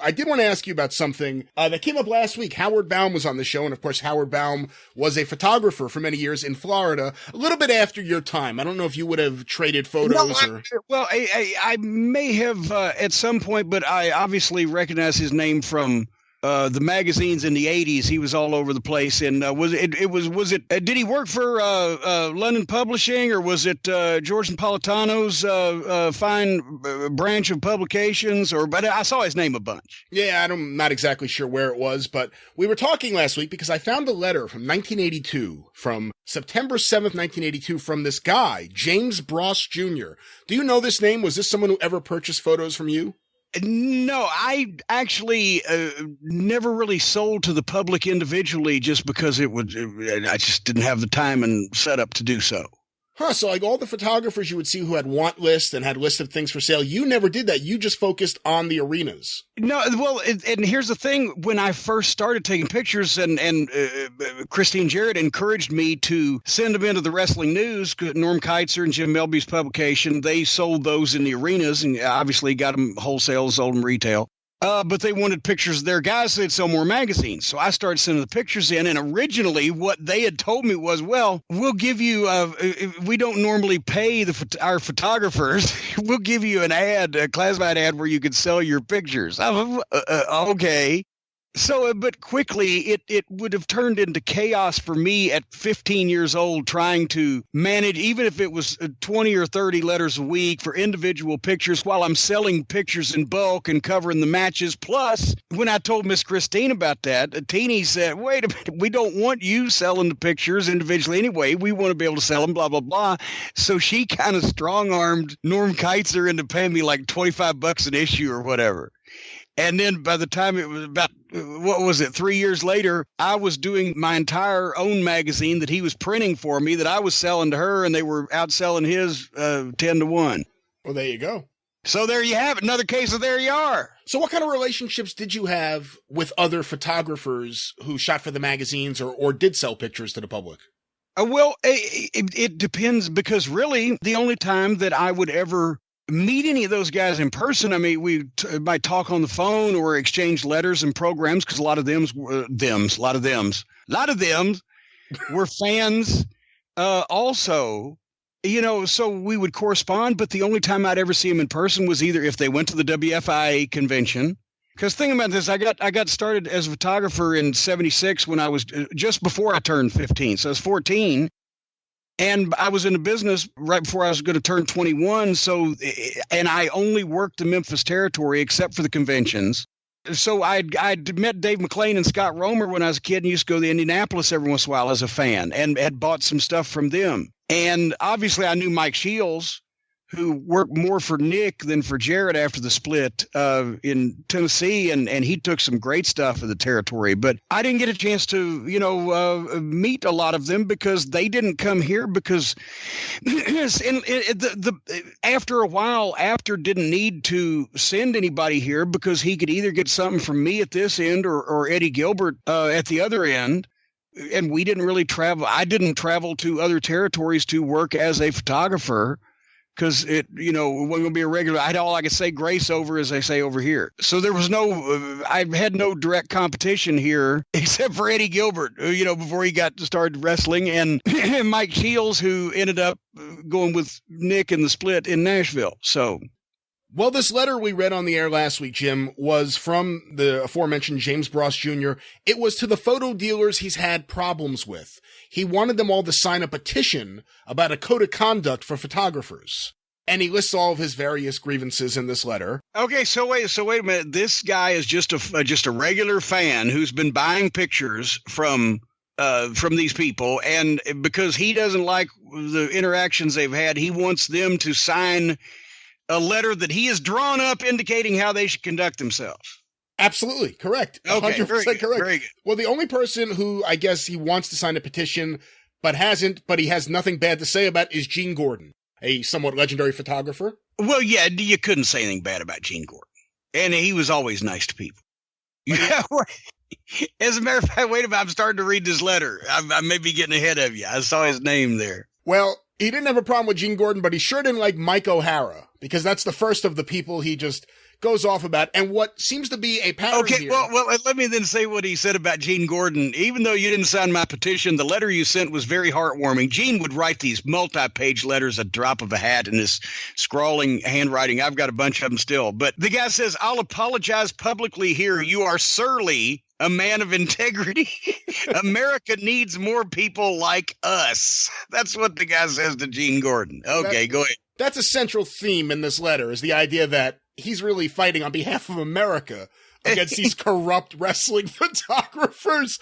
I did want to ask you about something that came up last week. Howard Baum was on the show, and of course, Howard Baum was a photographer for many years in Florida, a little bit after your time. I don't know if you would have traded photos or... Well, I may have at some point, but I obviously recognize his name from the magazines in the 80s. He was all over the place. And did he work for London Publishing, or was it George Napolitano's fine branch of publications? But I saw his name a bunch. Yeah, I'm not exactly sure where it was, but we were talking last week because I found a letter from 1982, from September 7th, 1982, from this guy, James Bross Jr. Do you know this name? Was this someone who ever purchased photos from you? No, I actually never really sold to the public individually, just because I just didn't have the time and setup to do so. Huh, so like all the photographers you would see who had want lists and had lists of things for sale, you never did that. You just focused on the arenas. No, well, and here's the thing. When I first started taking pictures, and Christine Jarrett encouraged me to send them into the Wrestling News, Norm Keitzer and Jim Melby's publication, they sold those in the arenas and obviously got them wholesale, sold them retail. But they wanted pictures of their guys, so they'd sell more magazines. So I started sending the pictures in, and originally what they had told me was, well, we'll give you, we don't normally pay our photographers. We'll give you an ad, a classified ad where you could sell your pictures. Okay. So, but quickly, it would have turned into chaos for me at 15 years old, trying to manage, even if it was 20 or 30 letters a week for individual pictures, while I'm selling pictures in bulk and covering the matches. Plus, when I told Miss Christine about that, Teeny said, wait a minute, we don't want you selling the pictures individually anyway. We want to be able to sell them, blah, blah, blah. So she kind of strong-armed Norm Keitzer into paying me like $25 an issue or whatever. And then by the time it was about, 3 years later, I was doing my entire own magazine that he was printing for me, that I was selling to her, and they were outselling his 10-1. Well, there you go. So there you have it. Another case of there you are. So what kind of relationships did you have with other photographers who shot for the magazines or did sell pictures to the public? Well, it depends, because really the only time that I would ever meet any of those guys in person, I mean, we might talk on the phone or exchange letters and programs, because a lot of them were fans also, so we would correspond. But the only time I'd ever see them in person was either if they went to the WFIA convention. Because think about this, I got started as a photographer in 76 when I was just before I turned 15. So I was 14. And I was in the business right before I was going to turn 21. And I only worked the Memphis territory except for the conventions. So I'd met Dave McClain and Scott Romer when I was a kid, and used to go to Indianapolis every once in a while as a fan, and had bought some stuff from them. And obviously I knew Mike Shields, who worked more for Nick than for Jarrett after the split in Tennessee, and he took some great stuff of the territory. But I didn't get a chance to, meet a lot of them, because they didn't come here, because after a while, Apter didn't need to send anybody here, because he could either get something from me at this end or Eddie Gilbert at the other end. And we didn't really travel. I didn't travel to other territories to work as a photographer, because it wasn't going to be a regular. I had all I could say grace over, as they say over here. So there was I had no direct competition here except for Eddie Gilbert, before he got started wrestling, and Mike Shields, who ended up going with Nick in the split in Nashville. So. Well, this letter we read on the air last week, Jim, was from the aforementioned James Bross Jr. It was to the photo dealers he's had problems with. He wanted them all to sign a petition about a code of conduct for photographers. And he lists all of his various grievances in this letter. Okay, so wait a minute. This guy is just a regular fan who's been buying pictures from these people, and because he doesn't like the interactions they've had, he wants them to sign a letter that he has drawn up indicating how they should conduct themselves. Absolutely. Correct. Okay, 100% correct. Very good. Well, the only person who I guess he wants to sign a petition but he has nothing bad to say about, is Gene Gordon, a somewhat legendary photographer. Well, yeah, you couldn't say anything bad about Gene Gordon. And he was always nice to people. Yeah. As a matter of fact, wait a minute, I'm starting to read this letter. I may be getting ahead of you. I saw his name there. Well, he didn't have a problem with Gene Gordon, but he sure didn't like Mike O'Hara, because that's the first of the people he just goes off about, and what seems to be a pattern here. Well, let me then say what he said about Gene Gordon. Even though you didn't sign my petition, the letter you sent was very heartwarming. Gene would write these multi-page letters, a drop of a hat, in this scrawling handwriting. I've got a bunch of them still. But the guy says, I'll apologize publicly here. You are surly, a man of integrity. America needs more people like us. That's what the guy says to Gene Gordon. Okay, go ahead. That's a central theme in this letter, is the idea that he's really fighting on behalf of America against these corrupt wrestling photographers.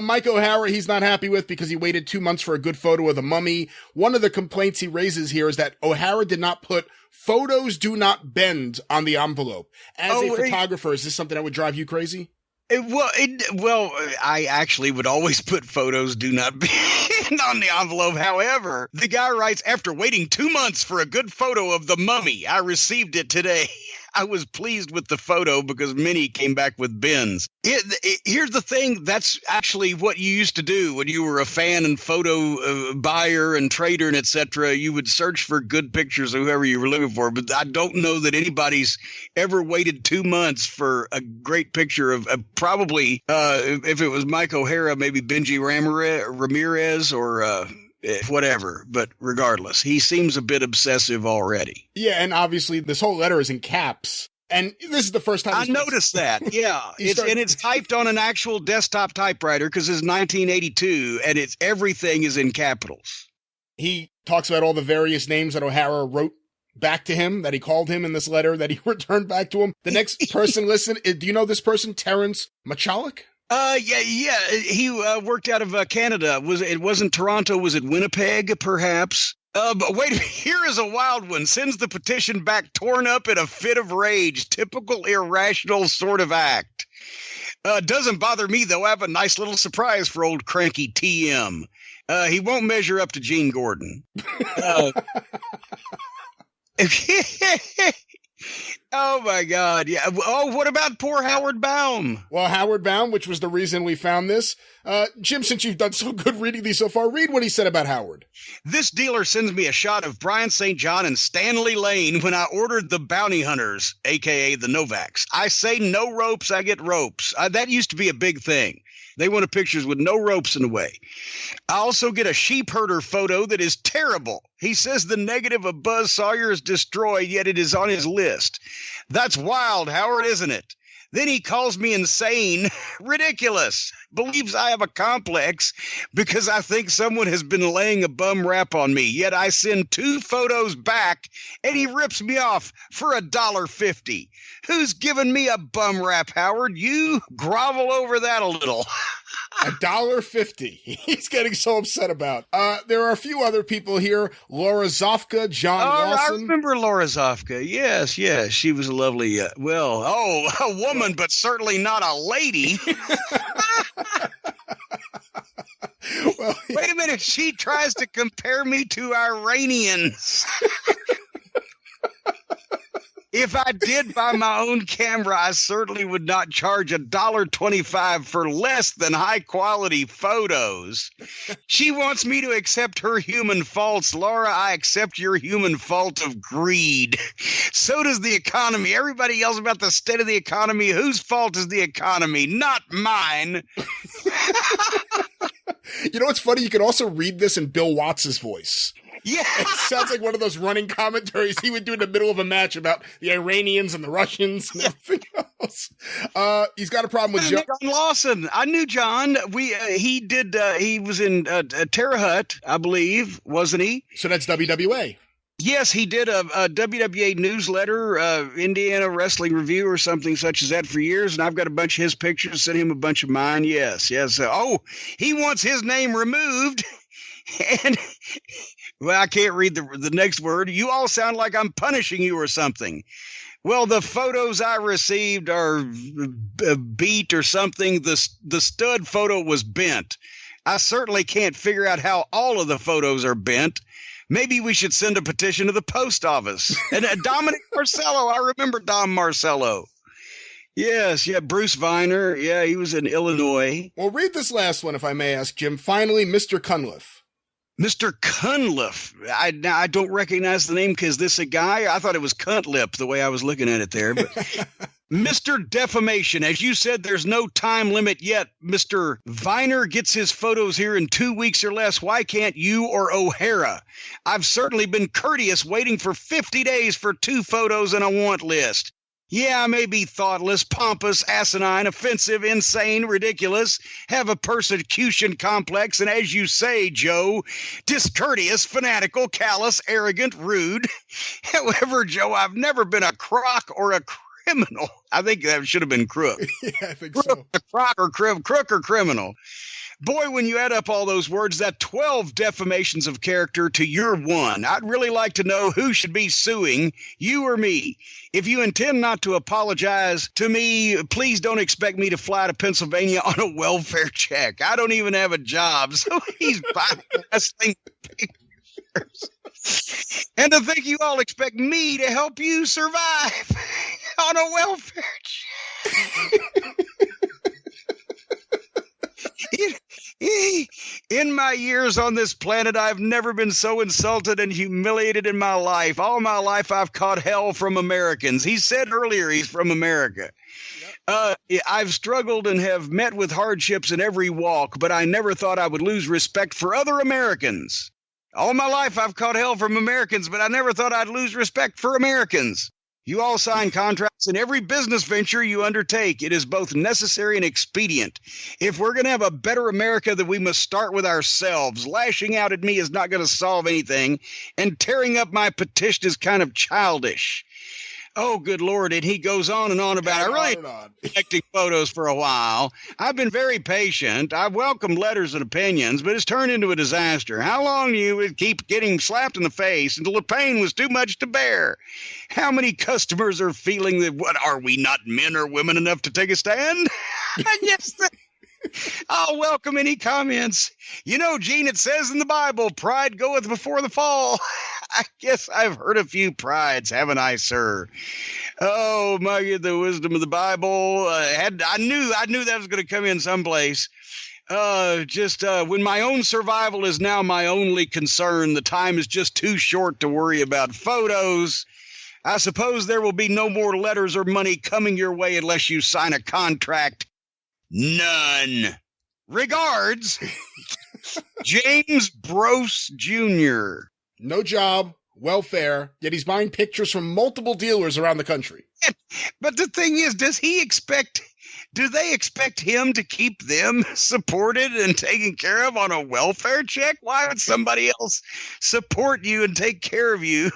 Mike O'Hara, he's not happy with because he waited 2 months for a good photo of the mummy. One of the complaints he raises here is that O'Hara did not put "photos do not bend" on the envelope. As a photographer, is this something that would drive you crazy? I actually would always put "photos do not bend" on the envelope. However, the guy writes, after waiting 2 months for a good photo of the mummy, I received it today. I was pleased with the photo because many came back with bins. Here's the thing. That's actually what you used to do when you were a fan and photo buyer and trader and etc. You would search for good pictures of whoever you were looking for. But I don't know that anybody's ever waited 2 months for a great picture of probably, if it was Mike O'Hara, maybe Benji Ramirez or whatever. But regardless, he seems a bit obsessive already. Yeah, and obviously this whole letter is in caps. And this is the first time I noticed that. Yeah, it's typed on an actual desktop typewriter because it's 1982, and everything is in capitals. He talks about all the various names that O'Hara wrote back to him, that he called him in this letter that he returned back to him. The next person, listen, do you know this person, Terrence Machalik? Yeah. He worked out of Canada. It wasn't Toronto? Was it Winnipeg, perhaps? But wait, here is a wild one. Sends the petition back torn up in a fit of rage. Typical irrational sort of act. Doesn't bother me, though. I have a nice little surprise for old cranky TM. He won't measure up to Gene Gordon. Oh, my God. Yeah. Oh, what about poor Howard Baum? Well, Howard Baum, which was the reason we found this. Jim, since you've done so good reading these so far, read what he said about Howard. This dealer sends me a shot of Brian St. John and Stanley Lane when I ordered the Bounty Hunters, a.k.a. the Novaks. I say no ropes, I get ropes. That used to be a big thing. They wanted pictures with no ropes in the way. I also get a sheep herder photo that is terrible. He says the negative of Buzz Sawyer is destroyed, yet it is on his list. That's wild, Howard, isn't it? Then he calls me insane, ridiculous, believes I have a complex because I think someone has been laying a bum rap on me. Yet I send 2 photos back and he rips me off for $1.50. Who's giving me a bum rap, Howard? You grovel over that a little. $1.50. He's getting so upset about. There are a few other people here. Laura Zofka, John Lawson. I remember Laura Zofka. Yes. She was a lovely, a woman, but certainly not a lady. Well, wait a minute. She tries to compare me to Iranians. If I did buy my own camera, I certainly would not charge $1.25 for less than high-quality photos. She wants me to accept her human faults. Laura, I accept your human fault of greed. So does the economy. Everybody yells about the state of the economy. Whose fault is the economy? Not mine. You know what's funny? You can also read this in Bill Watts' voice. Yeah. It sounds like one of those running commentaries he would do in the middle of a match about the Iranians and the Russians and everything else. He's got a problem with John Lawson. I knew John. He was in Terre Haute, I believe, wasn't he? So that's WWA. Yes, he did a WWA newsletter, Indiana Wrestling Review or something such as that for years, and I've got a bunch of his pictures, sent him a bunch of mine. Yes. He wants his name removed, and well, I can't read the next word. You all sound like I'm punishing you or something. Well, the photos I received are beat or something. The stud photo was bent. I certainly can't figure out how all of the photos are bent. Maybe we should send a petition to the post office. And Dominic Marcello, I remember Dom Marcello. Yes, Bruce Viner. Yeah, he was in Illinois. Well, read this last one, if I may ask, Jim. Finally, Mr. Cunliffe. Mr. Cunliffe. I don't recognize the name because this a guy. I thought it was Cuntlip the way I was looking at it there. But Mr. Defamation, as you said, there's no time limit yet. Mr. Viner gets his photos here in 2 weeks or less. Why can't you or O'Hara? I've certainly been courteous, waiting for 50 days for 2 photos and a want list. Yeah, I may be thoughtless, pompous, asinine, offensive, insane, ridiculous, have a persecution complex, and as you say, Joe, discourteous, fanatical, callous, arrogant, rude. However, Joe, I've never been a crock or a criminal. I think that should have been crook. Yeah, I think so. A crock or crook or criminal. Boy, when you add up all those words, that 12 defamations of character to your 1. I'd really like to know who should be suing, you or me. If you intend not to apologize to me, please don't expect me to fly to Pennsylvania on a welfare check. I don't even have a job, so he's bypassing pictures. And to think you all expect me to help you survive on a welfare check. In my years on this planet, I've never been so insulted and humiliated in my life. All my life, I've caught hell from Americans. He said earlier he's from America. I've struggled and have met with hardships in every walk, but I never thought I would lose respect for other Americans. All my life, I've caught hell from Americans, but I never thought I'd lose respect for Americans. You all sign contracts in every business venture you undertake. It is both necessary and expedient. If we're going to have a better America, then we must start with ourselves. Lashing out at me is not going to solve anything, and tearing up my petition is kind of childish. Oh, good Lord. And he goes on and on about, I really collecting photos for a while. I've been very patient. I've welcomed letters and opinions, but it's turned into a disaster. How long do you keep getting slapped in the face until the pain was too much to bear? How many customers are feeling that, what, are we not men or women enough to take a stand? Yes. I'll welcome any comments. You know, Gene, it says in the Bible, pride goeth before the fall. I guess I've heard a few prides, haven't I, sir? Oh, my, the wisdom of the Bible. I knew that was going to come in someplace. When my own survival is now my only concern, the time is just too short to worry about photos. I suppose there will be no more letters or money coming your way unless you sign a contract. None. Regards, James Brose Jr. No job, welfare, yet he's buying pictures from multiple dealers around the country. But the thing is, do they expect him to keep them supported and taken care of on a welfare check? Why would somebody else support you and take care of you?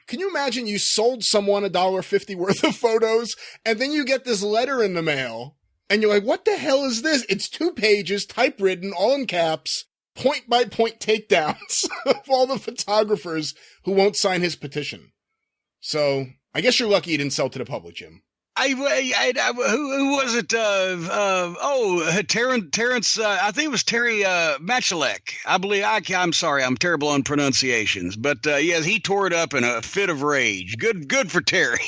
Can you imagine you sold someone $1.50 worth of photos, and then you get this letter in the mail, and you're like, what the hell is this? It's 2 pages, typewritten, all in caps, point-by-point takedowns of all the photographers who won't sign his petition. So, I guess you're lucky you didn't sell to the public, Jim. Who was it? Terrence. I think it was Terry Machalek. I believe. I'm sorry, I'm terrible on pronunciations, but yes, he tore it up in a fit of rage. Good for Terry.